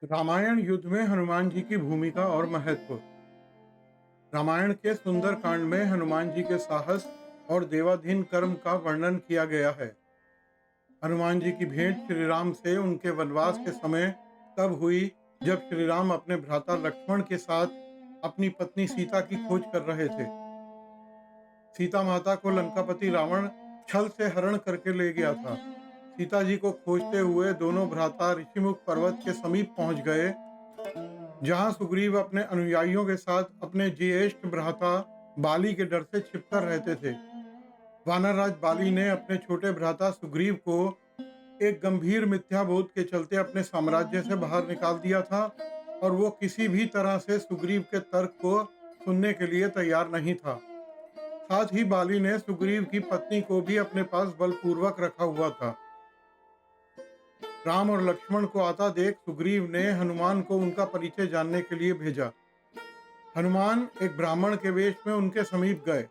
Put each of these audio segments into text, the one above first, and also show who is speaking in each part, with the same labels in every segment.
Speaker 1: रामायण युद्ध में हनुमान जी की भूमिका और महत्व। रामायण के सुंदर कांड में हनुमान जी के साहस और देवाधीन कर्म का वर्णन किया गया है। हनुमान जी की भेंट श्री राम से उनके वनवास के समय तब हुई जब श्री राम अपने भ्राता लक्ष्मण के साथ अपनी पत्नी सीता की खोज कर रहे थे। सीता माता को लंकापति रावण छल से हरण करके ले गया था। सीता जी को खोजते हुए दोनों भ्राता ऋषिमुख पर्वत के समीप पहुंच गए, जहां सुग्रीव अपने अनुयायियों के साथ अपने ज्येष्ठ भ्राता बाली के डर से छिपकर रहते थे। वानरराज बाली ने अपने छोटे भ्राता सुग्रीव को एक गंभीर मिथ्याबोध के चलते अपने साम्राज्य से बाहर निकाल दिया था और वो किसी भी तरह से सुग्रीव के तर्क को सुनने के लिए तैयार नहीं था। साथ ही बाली ने सुग्रीव की पत्नी को भी अपने पास बलपूर्वक रखा हुआ था। राम और लक्ष्मण को आता देख सुग्रीव ने हनुमान को उनका परिचय जानने के लिए भेजा। हनुमान एक ब्राह्मण के वेश में उनके समीप गए।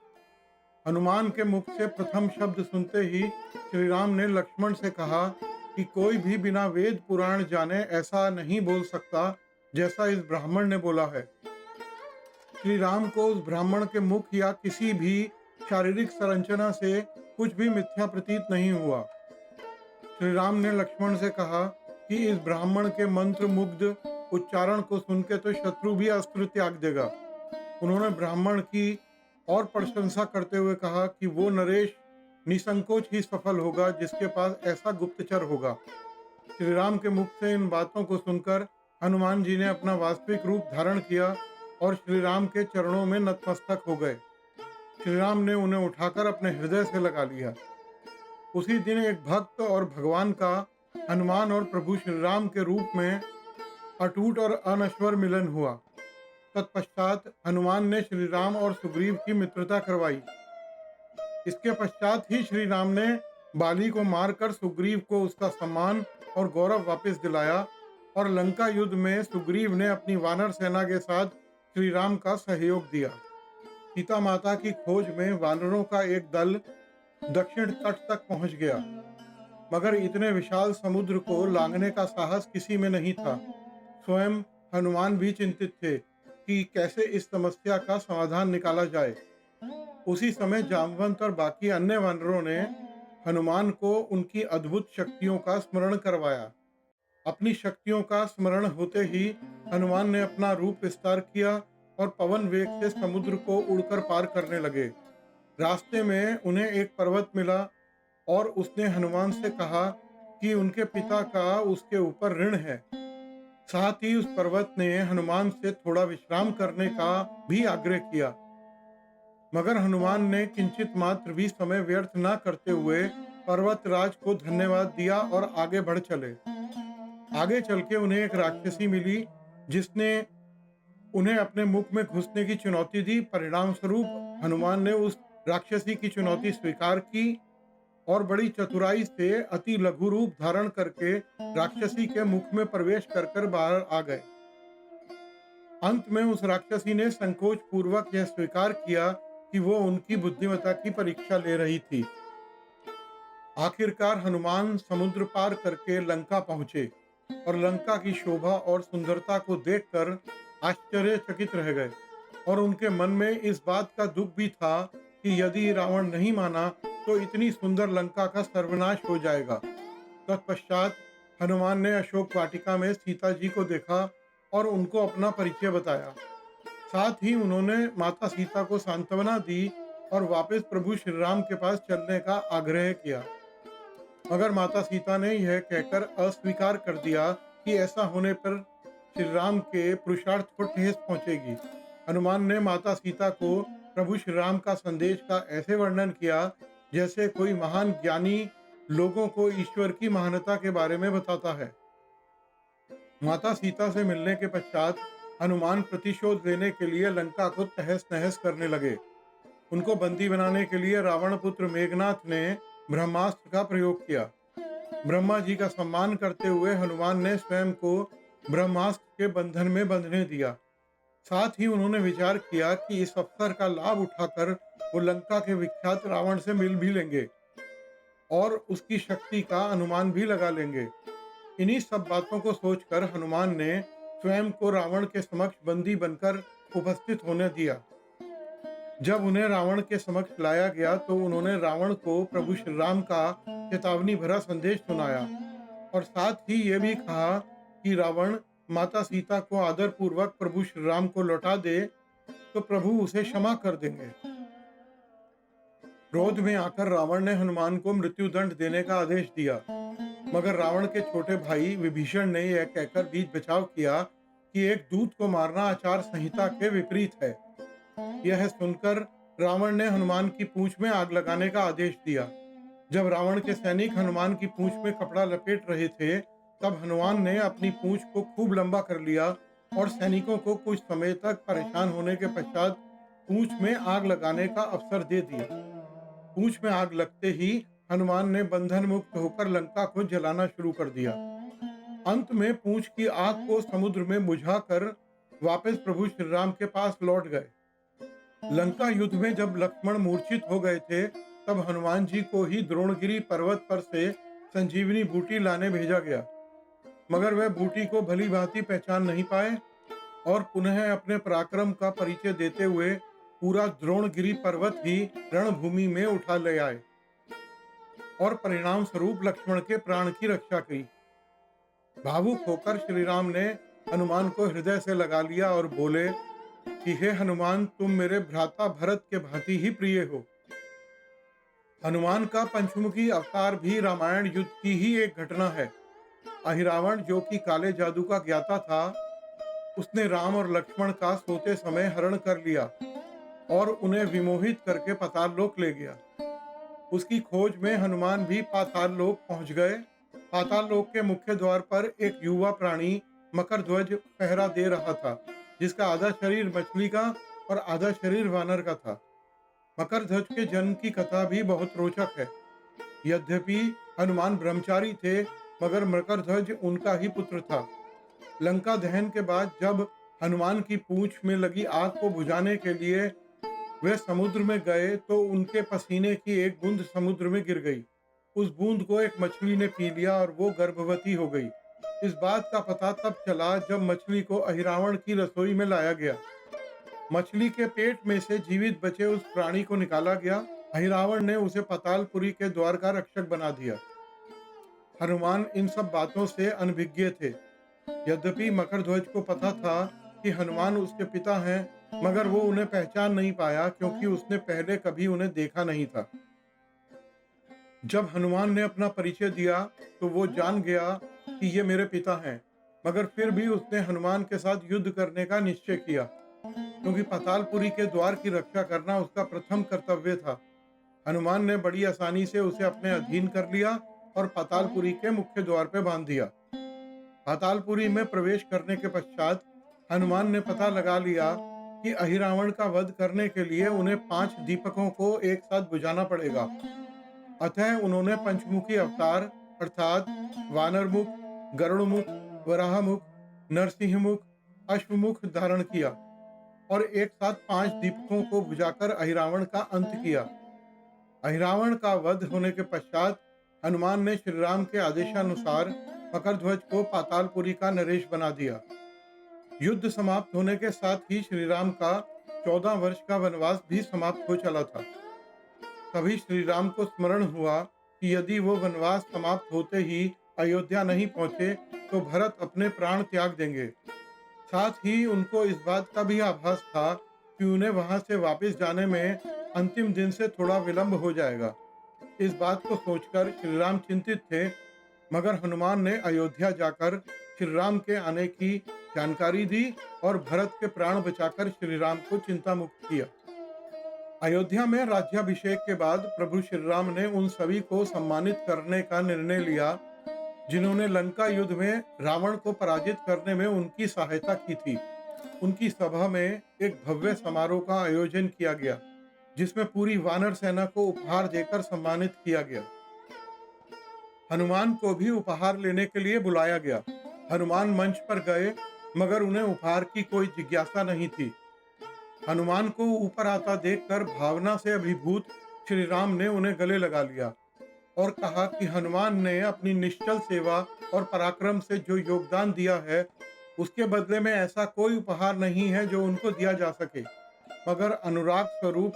Speaker 1: हनुमान के मुख से प्रथम शब्द सुनते ही श्री राम ने लक्ष्मण से कहा कि कोई भी बिना वेद पुराण जाने ऐसा नहीं बोल सकता जैसा इस ब्राह्मण ने बोला है। श्री राम को उस ब्राह्मण के मुख या किसी भी शारीरिक संरचना से कुछ भी मिथ्या प्रतीत नहीं हुआ। श्री राम ने लक्ष्मण से कहा कि इस ब्राह्मण के मंत्र मुग्ध उच्चारण को सुन के तो शत्रु भी अस्त्र त्याग देगा। उन्होंने ब्राह्मण की और प्रशंसा करते हुए कहा कि वो नरेश निसंकोच ही सफल होगा जिसके पास ऐसा गुप्तचर होगा। श्री राम के मुख से इन बातों को सुनकर हनुमान जी ने अपना वास्तविक रूप धारण किया और श्री राम के चरणों में नतमस्तक हो गए। श्री राम ने उन्हें उठाकर अपने हृदय से लगा लिया। उसी दिन एक भक्त और भगवान का हनुमान और प्रभु श्री राम के रूप में अटूट और अनश्वर मिलन हुआ। तत्पश्चात हनुमान ने श्री राम और सुग्रीव की मित्रता करवाई। इसके पश्चात ही श्री राम ने बाली को मारकर सुग्रीव को उसका सम्मान और गौरव वापस दिलाया और लंका युद्ध में सुग्रीव ने अपनी वानर सेना के साथ श्री राम का सहयोग दिया। सीता माता की खोज में वानरों का एक दल दक्षिण तट तक पहुंच गया, मगर इतने विशाल समुद्र को लांघने का साहस किसी में नहीं था। स्वयं हनुमान भी चिंतित थे कि कैसे इस समस्या का समाधान निकाला जाए। उसी समय जामवंत और बाकी अन्य वानरों ने हनुमान को उनकी अद्भुत शक्तियों का स्मरण करवाया। अपनी शक्तियों का स्मरण होते ही हनुमान ने अपना रूप विस्तार किया और पवन वेग से समुद्र को उड़कर पार करने लगे। रास्ते में उन्हें एक पर्वत मिला और उसने हनुमान से कहा कि उनके पिता का उसके ऊपर ऋण है। साथ ही उस पर्वत ने हनुमान से थोड़ा विश्राम करने का भी आग्रह किया, मगर हनुमान ने किंचित मात्र भी समय व्यर्थ न करते हुए पर्वतराज को धन्यवाद दिया और आगे बढ़ चले। आगे चल के उन्हें एक राक्षसी मिली जिसने उन्हें अपने मुख में घुसने की चुनौती दी। परिणाम स्वरूप हनुमान ने उस राक्षसी की चुनौती स्वीकार की और बड़ी चतुराई से अति लघु रूप धारण करके राक्षसी के मुख में प्रवेश कर कर बाहर आ गए। अंत में उस राक्षसी ने संकोच पूर्वक यह स्वीकार किया कि वो उनकी बुद्धिमत्ता की परीक्षा ले रही थी। आखिरकार हनुमान समुद्र पार करके लंका पहुंचे और लंका की शोभा और सुंदरता को देखकर आश्चर्यचकित रह गए और उनके मन में इस बात का दुख भी था कि यदि रावण नहीं माना तो इतनी सुंदर लंका का सर्वनाश हो जाएगा। तत्पश्चात हनुमान ने अशोक वाटिका में सीता जी को देखा और उनको अपना परिचय बताया। साथ ही उन्होंने माता सीता को सांत्वना दी और वापस प्रभु श्री राम के पास चलने का आग्रह किया, मगर माता सीता ने यह कहकर अस्वीकार कर दिया कि ऐसा होने पर श्री राम के पुरुषार्थ को ठेस पहुंचेगी। हनुमान ने माता सीता को प्रभु श्री राम का संदेश का ऐसे वर्णन किया जैसे कोई महान ज्ञानी लोगों को ईश्वर की महानता के बारे में बताता है। माता सीता से मिलने के पश्चात हनुमान प्रतिशोध लेने के लिए लंका को तहस नहस करने लगे। उनको बंदी बनाने के लिए रावण पुत्र मेघनाथ ने ब्रह्मास्त्र का प्रयोग किया। ब्रह्मा जी का सम्मान करते हुए हनुमान ने स्वयं को ब्रह्मास्त्र के बंधन में बंधने दिया। साथ ही उन्होंने विचार किया कि इस अवसर का लाभ उठाकर वो लंका के विख्यात रावण से मिल भी लेंगे और उसकी शक्ति का अनुमान भी लगा लेंगे। इन्हीं सब बातों को सोचकर हनुमान ने स्वयं को रावण के समक्ष बंदी बनकर उपस्थित होने दिया। जब उन्हें रावण के समक्ष लाया गया तो उन्होंने रावण को प्रभु श्री राम का चेतावनी भरा संदेश सुनाया और साथ ही ये भी कहा कि रावण माता सीता को आदर पूर्वक प्रभु श्री राम को लौटा दे तो प्रभु उसे क्षमा कर देंगे। क्रोध में आकर रावण ने हनुमान को मृत्यु दंड देने का आदेश दिया, मगर रावण के छोटे भाई विभीषण ने यह कहकर बीच बचाव किया कि एक दूत को मारना आचार संहिता के विपरीत है। यह सुनकर रावण ने हनुमान की पूंछ में आग लगाने का आदेश दिया। जब रावण के सैनिक हनुमान की पूंछ में कपड़ा लपेट रहे थे, तब हनुमान ने अपनी पूंछ को खूब लंबा कर लिया और सैनिकों को कुछ समय तक परेशान होने के पश्चात पूंछ में आग लगाने का अवसर दे दिया। पूंछ में आग लगते ही हनुमान ने बंधन मुक्त होकर लंका को जलाना शुरू कर दिया। अंत में पूंछ की आग को समुद्र में बुझाकर वापस प्रभु श्री राम के पास लौट गए। लंका युद्ध में जब लक्ष्मण मूर्छित हो गए थे, तब हनुमान जी को ही द्रोणगिरी पर्वत पर से संजीवनी बूटी लाने भेजा गया, मगर वह बूटी को भली भांति पहचान नहीं पाए और पुनः अपने पराक्रम का परिचय देते हुए पूरा द्रोणगिरी पर्वत ही रणभूमि में उठा ले आए और परिणाम स्वरूप लक्ष्मण के प्राण की रक्षा की। भावुक होकर श्री राम ने हनुमान को हृदय से लगा लिया और बोले कि हे हनुमान, तुम मेरे भ्राता भरत के भांति ही प्रिय हो। हनुमान का पंचमुखी अवतार भी रामायण युद्ध की ही एक घटना है। अहिरावण, जो कि काले जादू का ज्ञाता था, उसने राम और लक्ष्मण का सोते समय हरण कर लिया और उन्हें विमोहित करके पाताल लोक ले गया। उसकी खोज में हनुमान भी पाताल लोक पहुंच गए। पाताल लोक के मुख्य द्वार पर एक युवा प्राणी मकरध्वज पहरा दे रहा था, जिसका आधा शरीर मछली का और आधा शरीर वानर का था। मकरध्वज के जन्म की कथा भी बहुत रोचक है। यद्यपि हनुमान ब्रह्मचारी थे, मगर मकरध्वज उनका ही पुत्र था। लंका दहन के बाद जब हनुमान की पूंछ में लगी आग को बुझाने के लिए वे समुद्र में गए तो उनके पसीने की एक बूंद समुद्र में गिर गई। उस बूंद को एक मछली ने पी लिया और वो गर्भवती हो गई। इस बात का पता तब चला जब मछली को अहिरावण की रसोई में लाया गया। मछली के पेट में से जीवित बचे उस प्राणी को निकाला गया। अहिरावण ने उसे पातालपुरी के द्वार का रक्षक बना दिया। हनुमान इन सब बातों से अनभिज्ञ थे। यद्यपि मकरध्वज को पता था कि हनुमान उसके पिता हैं, मगर वो उन्हें पहचान नहीं पाया क्योंकि उसने पहले कभी उन्हें देखा नहीं था। जब हनुमान ने अपना परिचय दिया तो वो जान गया कि ये मेरे पिता हैं, मगर फिर भी उसने हनुमान के साथ युद्ध करने का निश्चय किया, क्योंकि पातालपुरी के द्वार की रक्षा करना उसका प्रथम कर्तव्य था। हनुमान ने बड़ी आसानी से उसे अपने अधीन कर लिया और पातालपुरी के मुख्य द्वार पर बांध दिया। पातालपुरी में प्रवेश करने के पश्चात हनुमान ने पता लगा लिया कि अहिरावण का वध करने के लिए उन्हें 5 दीपकों को एक साथ बुझाना पड़ेगा। अतः उन्होंने पंचमुखी अवतार अर्थात वानरमुख, गरुड़मुख, वराहमुख, नरसिंहमुख, अश्वमुख धारण किया और एक साथ 5 दीपकों को बुझाकर अहिरावण का अंत किया। अहिरावण का वध होने के पश्चात हनुमान ने श्री राम के आदेशानुसार मकरध्वज को पातालपुरी का नरेश बना दिया। युद्ध समाप्त होने के साथ ही श्री राम का 14 वर्ष का वनवास भी समाप्त हो चला था। तभी श्री राम को स्मरण हुआ कि यदि वो वनवास समाप्त होते ही अयोध्या नहीं पहुंचे तो भरत अपने प्राण त्याग देंगे। साथ ही उनको इस बात का भी आभास था कि उन्हें वहां से वापस जाने में अंतिम दिन से थोड़ा विलंब हो जाएगा। इस बात को सोचकर श्री राम चिंतित थे, मगर हनुमान ने अयोध्या जाकर श्री राम के आने की जानकारी दी और भरत के प्राण बचाकर श्री राम को चिंता मुक्त किया। अयोध्या में राज्याभिषेक के बाद प्रभु श्री राम ने उन सभी को सम्मानित करने का निर्णय लिया जिन्होंने लंका युद्ध में रावण को पराजित करने में उनकी सहायता की थी। उनकी सभा में एक भव्य समारोह का आयोजन किया गया, जिसमें पूरी वानर सेना को उपहार देकर सम्मानित किया गया। हनुमान को भी उपहार लेने के लिए बुलाया गया। हनुमान मंच पर गए, मगर उन्हें उपहार की कोई जिज्ञासा नहीं थी। हनुमान को ऊपर आता देखकर भावना से अभिभूत श्री राम ने उन्हें गले लगा लिया और कहा कि हनुमान ने अपनी निश्चल सेवा और पराक्रम से जो योगदान दिया है, उसके बदले में ऐसा कोई उपहार नहीं है जो उनको दिया जा सके, मगर अनुराग स्वरूप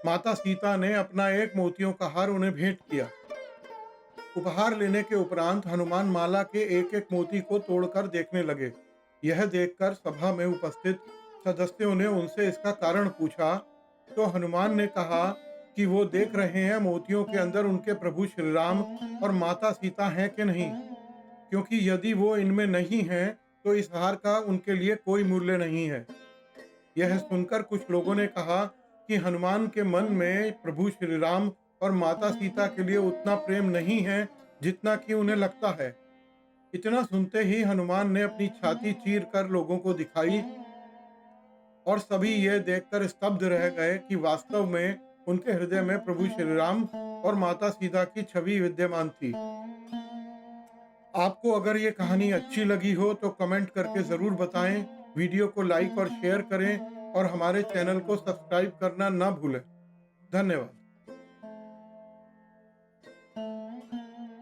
Speaker 1: माता सीता ने अपना एक मोतियों का हार उन्हें भेंट किया। उपहार लेने के उपरांत हनुमान माला के एक एक मोती को तोड़कर देखने लगे। यह देखकर सभा में उपस्थित सदस्यों ने उनसे इसका कारण पूछा, तो हनुमान ने कहा कि वो देख रहे हैं मोतियों के अंदर उनके प्रभु श्री राम और माता सीता हैं कि नहीं, क्योंकि यदि वो इनमें नहीं हैं तो इस हार का उनके लिए कोई मूल्य नहीं है। यह सुनकर कुछ लोगों ने कहा कि हनुमान के मन में प्रभु श्री राम और माता सीता के लिए उतना प्रेम नहीं है जितना कि उन्हें लगता है। इतना सुनते ही हनुमान ने अपनी छाती चीर कर लोगों को दिखाई और सभी यह देखकर स्तब्ध रह गए कि वास्तव में उनके हृदय में प्रभु श्री राम और माता सीता की छवि विद्यमान थी। आपको अगर ये कहानी अच्छी लगी हो तो कमेंट करके ज़रूर बताएं, वीडियो को लाइक और शेयर करें और हमारे चैनल को सब्सक्राइब करना ना भूलें। धन्यवाद।